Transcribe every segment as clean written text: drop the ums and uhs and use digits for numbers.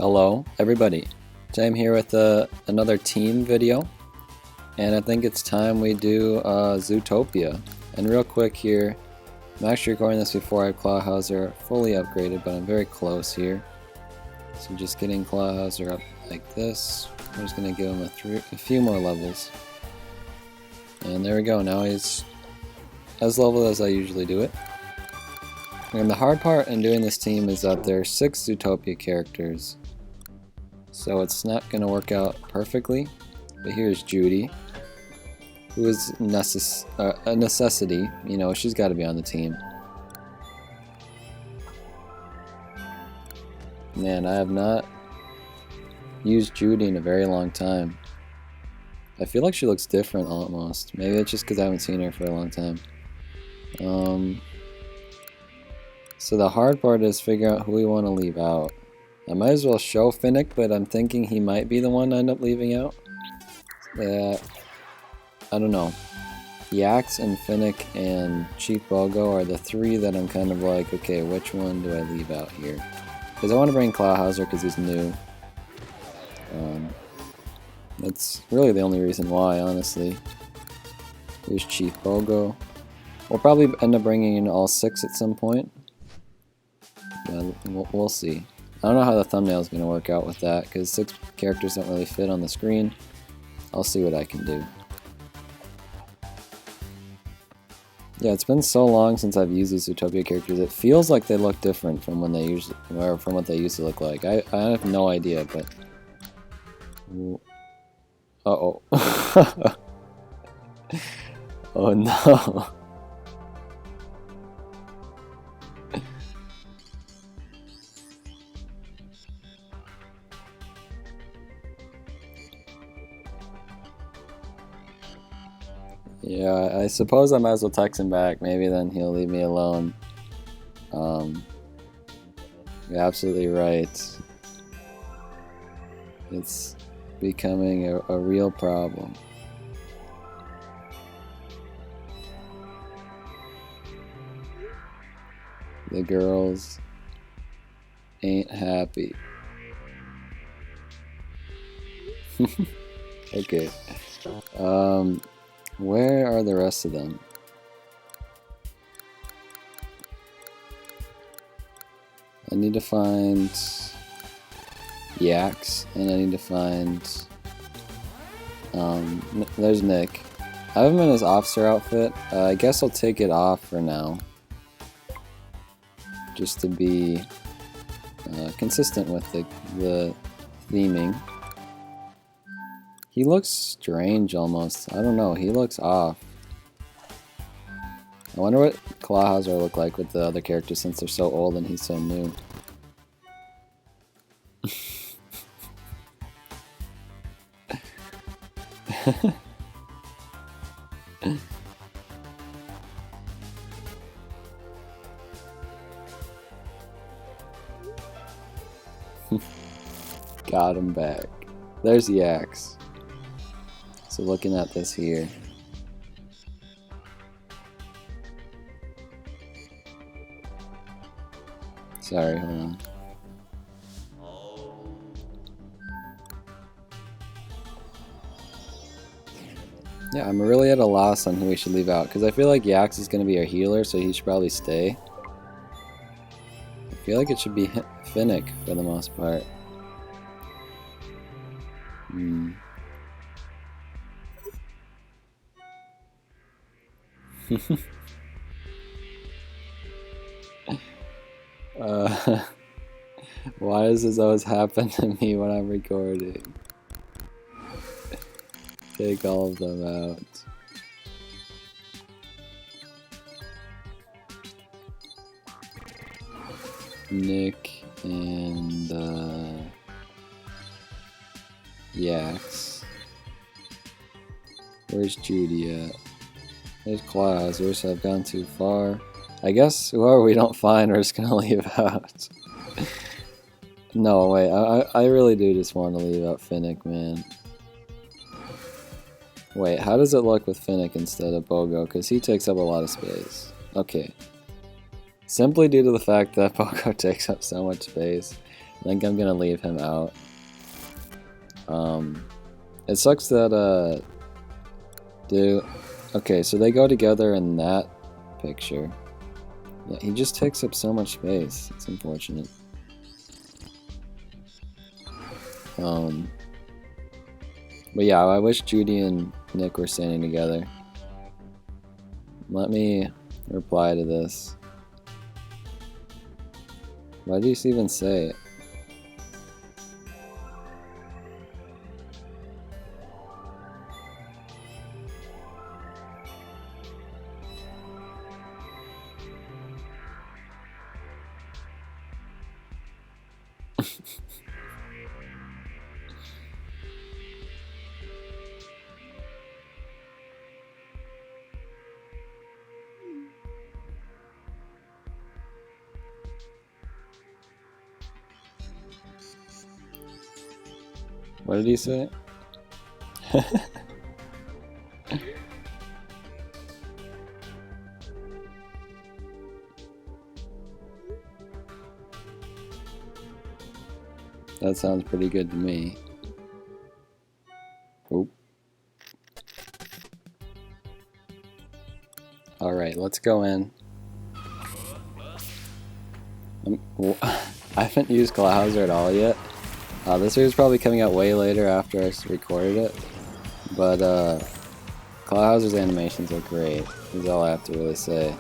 Hello everybody, today I'm here with another team video, and I think it's time we do Zootopia. And real quick here, I'm actually recording this before I have Clawhauser fully upgraded, but I'm very close here. So just getting Clawhauser up like this, I'm just going to give him a few more levels. And there we go, now he's as leveled as I usually do it. And the hard part in doing this team is that there are 6 Zootopia characters. So it's not going to work out perfectly, but here's Judy, who is a necessity. You know, she's got to be on the team. Man, I have not used Judy in a very long time. I feel like she looks different almost. Maybe it's just because I haven't seen her for a long time. So the hard part is figuring out who we want to leave out. I might as well show Finnick, but I'm thinking he might be the one I end up leaving out. I don't know. Yax and Finnick and Chief Bogo are the 3 that I'm kind of like, okay, which one do I leave out here? Because I want to bring Clawhauser because he's new. That's really the only reason why, honestly. Here's Chief Bogo. We'll probably end up bringing in all 6 at some point. Yeah, we'll see. I don't know how the thumbnail is going to work out with that, because 6 characters don't really fit on the screen. I'll see what I can do. Yeah, it's been so long since I've used these Zootopia characters. It feels like they look different from when they usually, or from what they used to look like. I have no idea, but uh-oh. Oh no. Yeah, I suppose I might as well text him back. Maybe then he'll leave me alone. You're absolutely right. It's becoming a real problem. The girls ain't happy. Okay. Where are the rest of them? I need to find Yax, and I need to find there's Nick. I have him in his officer outfit. I guess I'll take it off for now, just to be consistent with the theming. He looks strange almost. I don't know, he looks off. I wonder what Clawhauser look like with the other characters since they're so old and he's so new. Got him back. There's Yax. So looking at this here. Sorry, hold on. Yeah, I'm really at a loss on who we should leave out, because I feel like Yax is going to be our healer, so he should probably stay. I feel like it should be Finnick for the most part. Why does this always happen to me when I'm recording? Take all of them out. Nick and Yax. Where's Judy at? There's Clawhauser, so I've gone too far. I guess whoever we don't find, we're just gonna leave out. No, wait, I really do just want to leave out Finnick, man. Wait, how does it look with Finnick instead of Bogo? Because he takes up a lot of space. Okay. Simply due to the fact that Bogo takes up so much space, I think I'm gonna leave him out. It sucks that okay, so they go together in that picture. Yeah, he just takes up so much space. It's unfortunate. But yeah, I wish Judy and Nick were standing together. Let me reply to this. Why did you even say it? What did he say? That sounds pretty good to me. Oop. Alright, let's go in. I haven't used Clawhauser at all yet. This video is probably coming out way later after I recorded it. But Clawhauser's animations are great, is all I have to really say.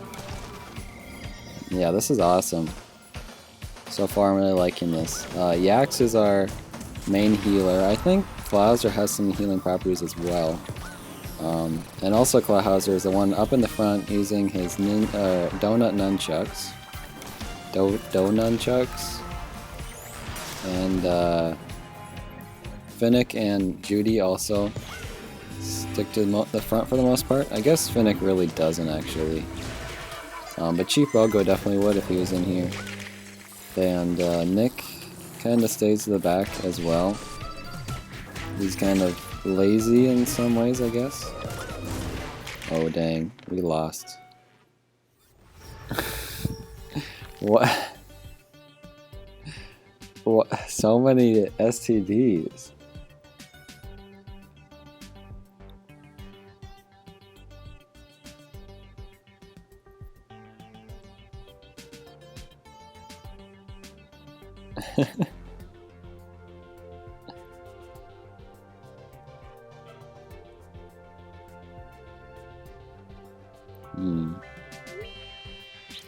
Yeah, this is awesome. So far I'm really liking this. Yax is our main healer. I think Clawhauser has some healing properties as well. And also Clawhauser is the one up in the front using his donut nunchucks. Nunchucks. And Finnick and Judy also stick to the front for the most part. I guess Finnick really doesn't actually. But Chief Bogo definitely would if he was in here. And Nick kind of stays to the back as well. He's kind of lazy in some ways, I guess. Oh dang, we lost. What? What? So many STDs.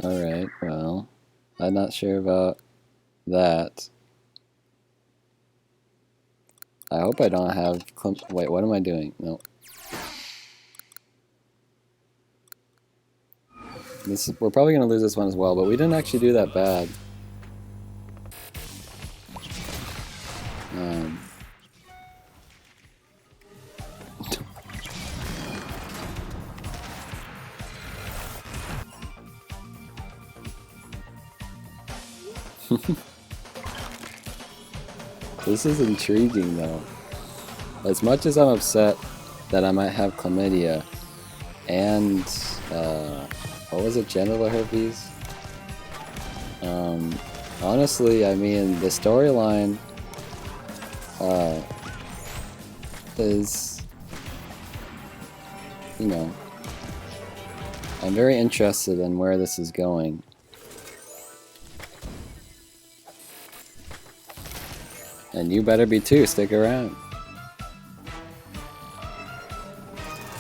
Alright, well, I'm not sure about that. I hope I don't have wait, what am I doing? No. We're probably going to lose this one as well, but we didn't actually do that bad. This is intriguing though. As much as I'm upset that I might have chlamydia and what was it, genital herpes? Honestly, I mean, the storyline is, you know, I'm very interested in where this is going. And you better be too, stick around.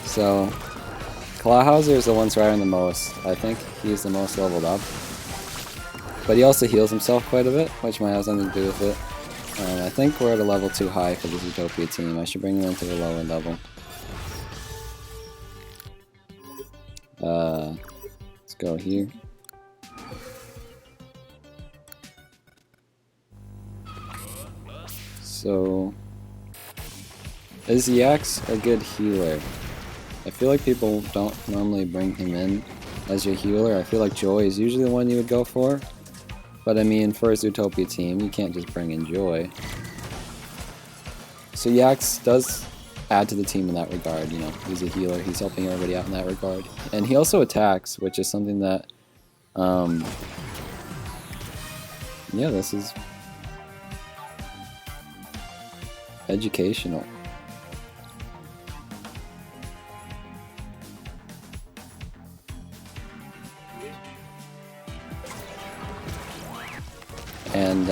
So, Clawhauser is the one surviving the most. I think he's the most leveled up. But he also heals himself quite a bit, which might have something to do with it. I think we're at a level too high for the Zootopia team. I should bring them into the lower level. Let's go here. So, is Yax a good healer? I feel like people don't normally bring him in as your healer. I feel like Joy is usually the one you would go for. But I mean, for a Zootopia team, you can't just bring in Joy. So Yax does add to the team in that regard, you know. He's a healer, he's helping everybody out in that regard. And he also attacks, which is something that, yeah, this is educational. And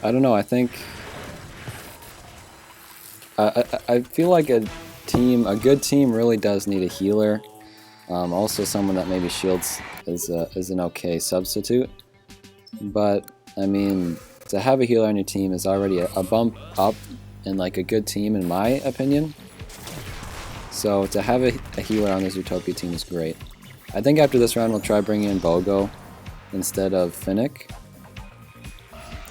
I don't know, I think I feel like a good team really does need a healer. Also someone that maybe shields is an okay substitute. But I mean, to have a healer on your team is already a bump up in like a good team in my opinion. So to have a healer on the Zootopia team is great. I think after this round we'll try bringing in Bogo instead of Finnick.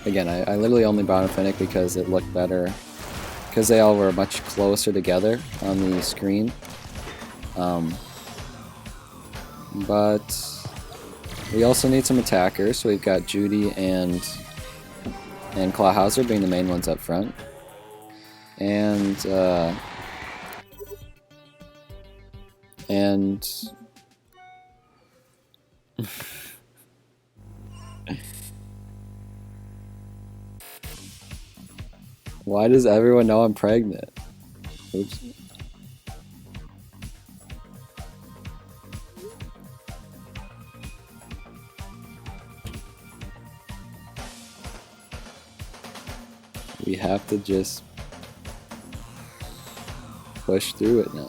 Again, I literally only brought in Finnick because it looked better, because they all were much closer together on the screen. But we also need some attackers, so we've got Judy and Clawhauser being the main ones up front. And why does everyone know I'm pregnant? Oops. We have to just push through it now.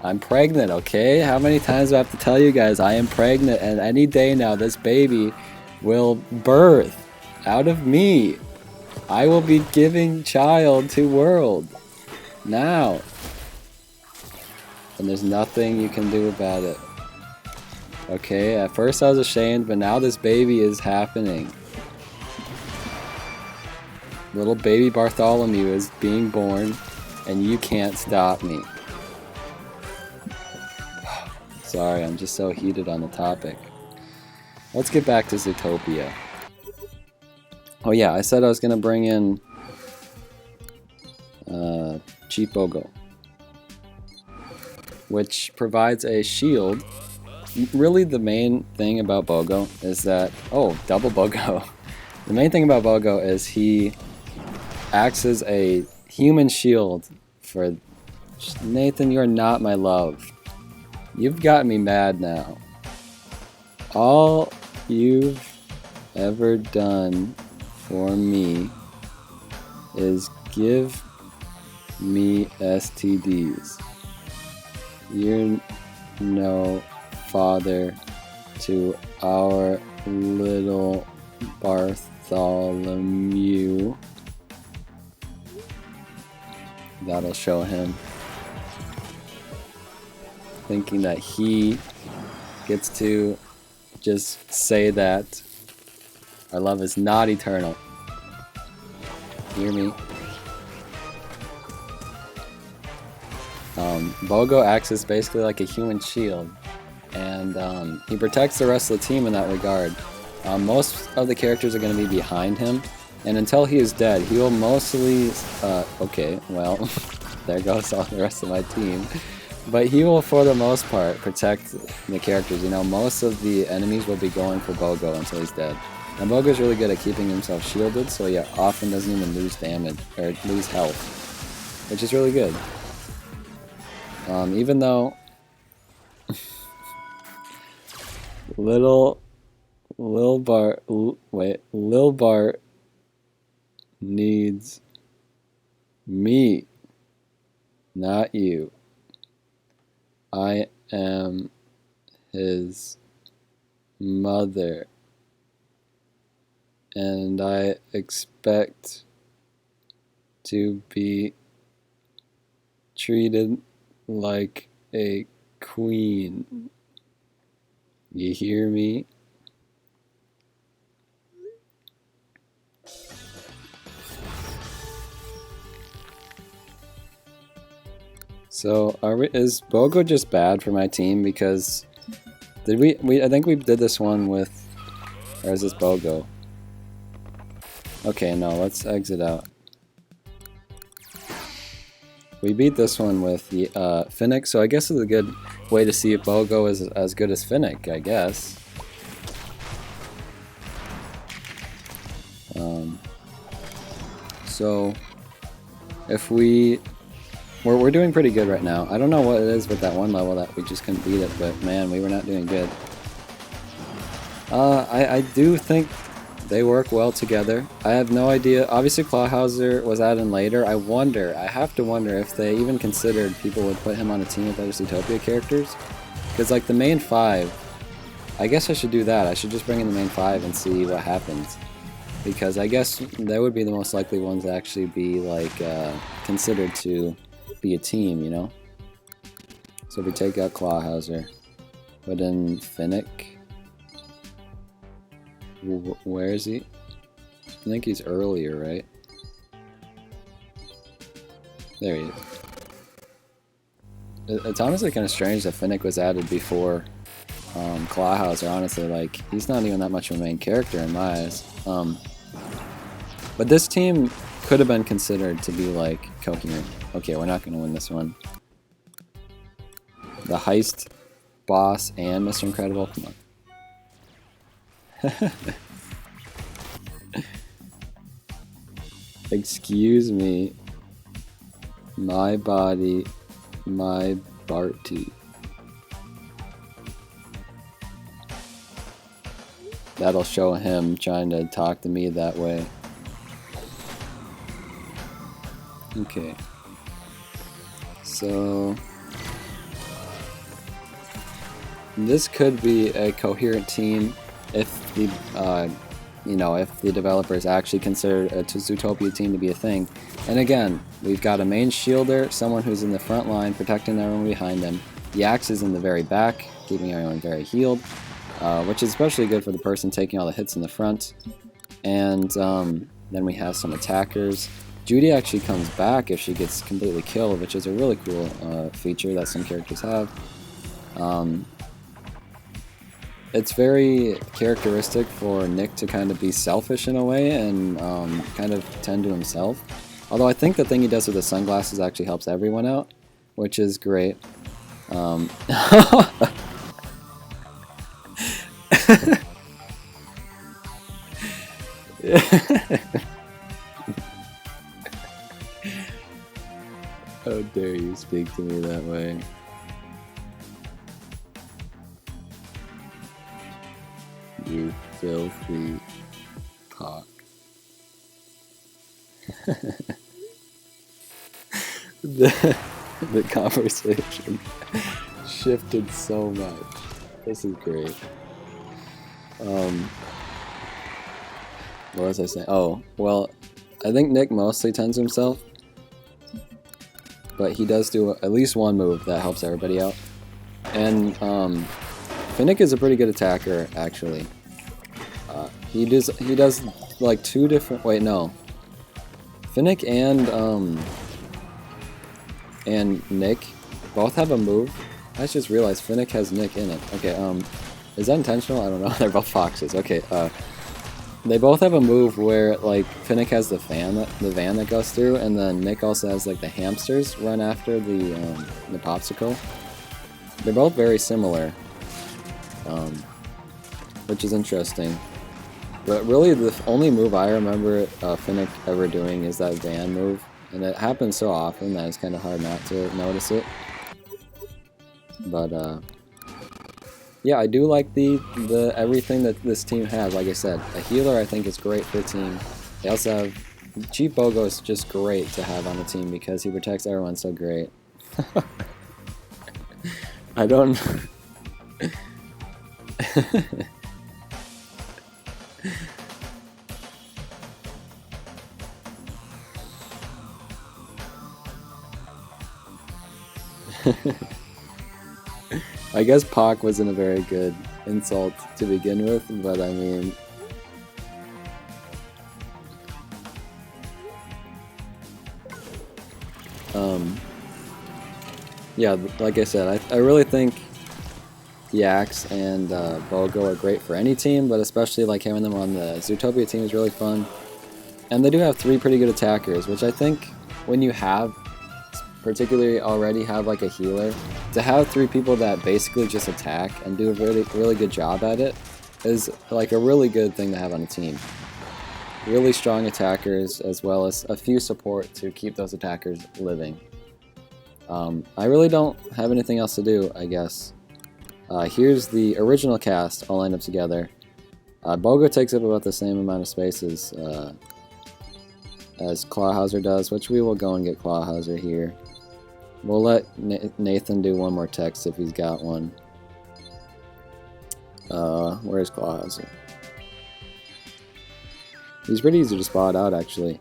I'm pregnant, okay? How many times do I have to tell you guys I am pregnant, and any day now this baby will birth out of me. I will be giving child to world now. And there's nothing you can do about it. Okay, at first I was ashamed, but now this baby is happening. Little baby Bartholomew is being born, and you can't stop me. Sorry, I'm just so heated on the topic. Let's get back to Zootopia. Oh yeah, I said I was gonna bring in Cheap Bogo, which provides a shield. Really the main thing about Bogo is that, oh, double Bogo. The main thing about Bogo is he acts as a human shield for Nathan, you're not my love. You've got me mad now. All you've ever done for me is give me STDs. You're no father to our little Bartholomew. That'll show him. Thinking that he gets to just say that our love is not eternal. Hear me? Bogo acts as basically like a human shield, and he protects the rest of the team in that regard. Most of the characters are going to be behind him, and until he is dead, he will mostly... okay, well, there goes all the rest of my team. But he will, for the most part, protect the characters. You know, most of the enemies will be going for Bogo until he's dead. And Bogo's really good at keeping himself shielded, so yeah, often doesn't even lose damage, or lose health. Which is really good. Even though... Lil Bart needs me, not you. I am his mother, and I expect to be treated like a queen. You hear me? So is Bogo just bad for my team? Because did we I think we did this one with, or is this Bogo? Okay, no, let's exit out. we beat this one with the Finnick, so I guess it's a good way to see if Bogo is as good as Finnick, I guess. So if we're doing pretty good right now. I don't know what it is with that one level that we just couldn't beat it, but man, we were not doing good. I do think they work well together. I have no idea. Obviously, Clawhauser was added later. I have to wonder if they even considered people would put him on a team with other Zootopia characters. Because, like, the main 5, I guess I should do that. I should just bring in the main 5 and see what happens. Because I guess that would be the most likely ones to actually be, like, considered to be a team, you know? So if we take out Clawhauser, put in Finnick. Where is he? I think he's earlier, right? There he is. It's honestly kind of strange that Finnick was added before Clawhauser, honestly. Like, he's not even that much of a main character in my eyes. But this team could have been considered to be, like, coherent. Okay, we're not going to win this one. The Heist, Boss, and Mr. Incredible? Come on. Excuse me. My body, my Barty. That'll show him trying to talk to me that way. Okay. So this could be a coherent team if the you know, if the developers actually consider a Zootopia team to be a thing. And again, we've got a main shielder, someone who's in the front line protecting everyone behind him. The axe is in the very back, keeping everyone very healed, which is especially good for the person taking all the hits in the front. And then we have some attackers. Judy actually comes back if she gets completely killed, which is a really cool feature that some characters have. It's very characteristic for Nick to kind of be selfish in a way and kind of tend to himself. Although I think the thing he does with the sunglasses actually helps everyone out, which is great. Oh How dare you speak to me that way? You filthy cock. The conversation shifted so much. This is great. What was I saying? Oh, well, I think Nick mostly tends to himself, but he does do at least one move that helps everybody out. And Finnick is a pretty good attacker, actually. He does like 2 different. Wait, no. Finnick and Nick both have a move. I just realized Finnick has Nick in it. Okay, is that intentional? I don't know. They're both foxes. Okay, they both have a move where like Finnick has the van that goes through, and then Nick also has like the hamsters run after the popsicle. They're both very similar, which is interesting. But really, the only move I remember Finnick ever doing is that van move, and it happens so often that it's kind of hard not to notice it. But yeah, I do like the everything that this team has. Like I said, a healer I think is great for a team. They also have Chief Bogo is just great to have on the team because he protects everyone so great. I don't. I guess Pac wasn't a very good insult to begin with, but I mean... yeah, like I said, I really think the Axe and Bogo are great for any team, but especially like having them on the Zootopia team is really fun. And they do have 3 pretty good attackers, which I think when you have particularly already have like a healer, to have 3 people that basically just attack and do a really good job at it is like a really good thing to have on a team. Really strong attackers as well as a few support to keep those attackers living. I really don't have anything else to do, I guess. Here's the original cast all lined up together. Bogo takes up about the same amount of space as Clawhauser does, which we will go and get Clawhauser here. We'll let Nathan do one more text if he's got one. Where's Clawhauser? He's pretty easy to spot out, actually.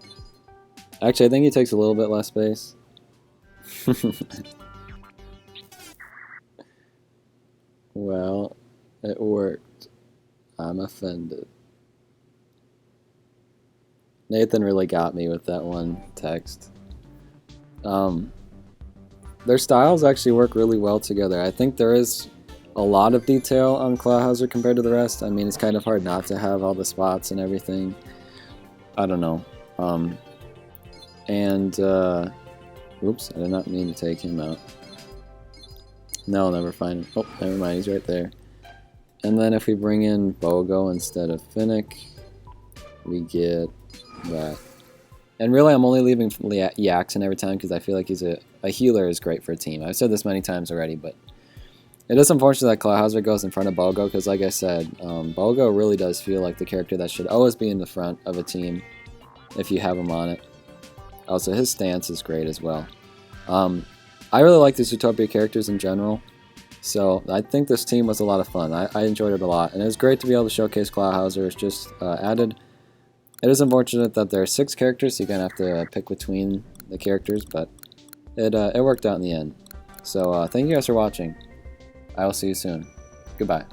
Actually, I think he takes a little bit less space. Well, it worked. I'm offended. Nathan really got me with that one text. Their styles actually work really well together. I think there is a lot of detail on Clawhauser compared to the rest. I mean, it's kind of hard not to have all the spots and everything. I don't know. Oops, I did not mean to take him out. No, I'll never find him. Oh, never mind, he's right there. And then if we bring in Bogo instead of Finnick, we get that. And really, I'm only leaving Yaxon every time because I feel like he's a healer is great for a team. I've said this many times already, but it is unfortunate that Clawhauser goes in front of Bogo because, like I said, Bogo really does feel like the character that should always be in the front of a team if you have him on it. Also, his stance is great as well. I really like the Zootopia characters in general, so I think this team was a lot of fun. I enjoyed it a lot, and it was great to be able to showcase Clawhauser. It's just added. It is unfortunate that there are 6 characters, so you're going to have to pick between the characters, but it worked out in the end. So thank you guys for watching. I will see you soon. Goodbye.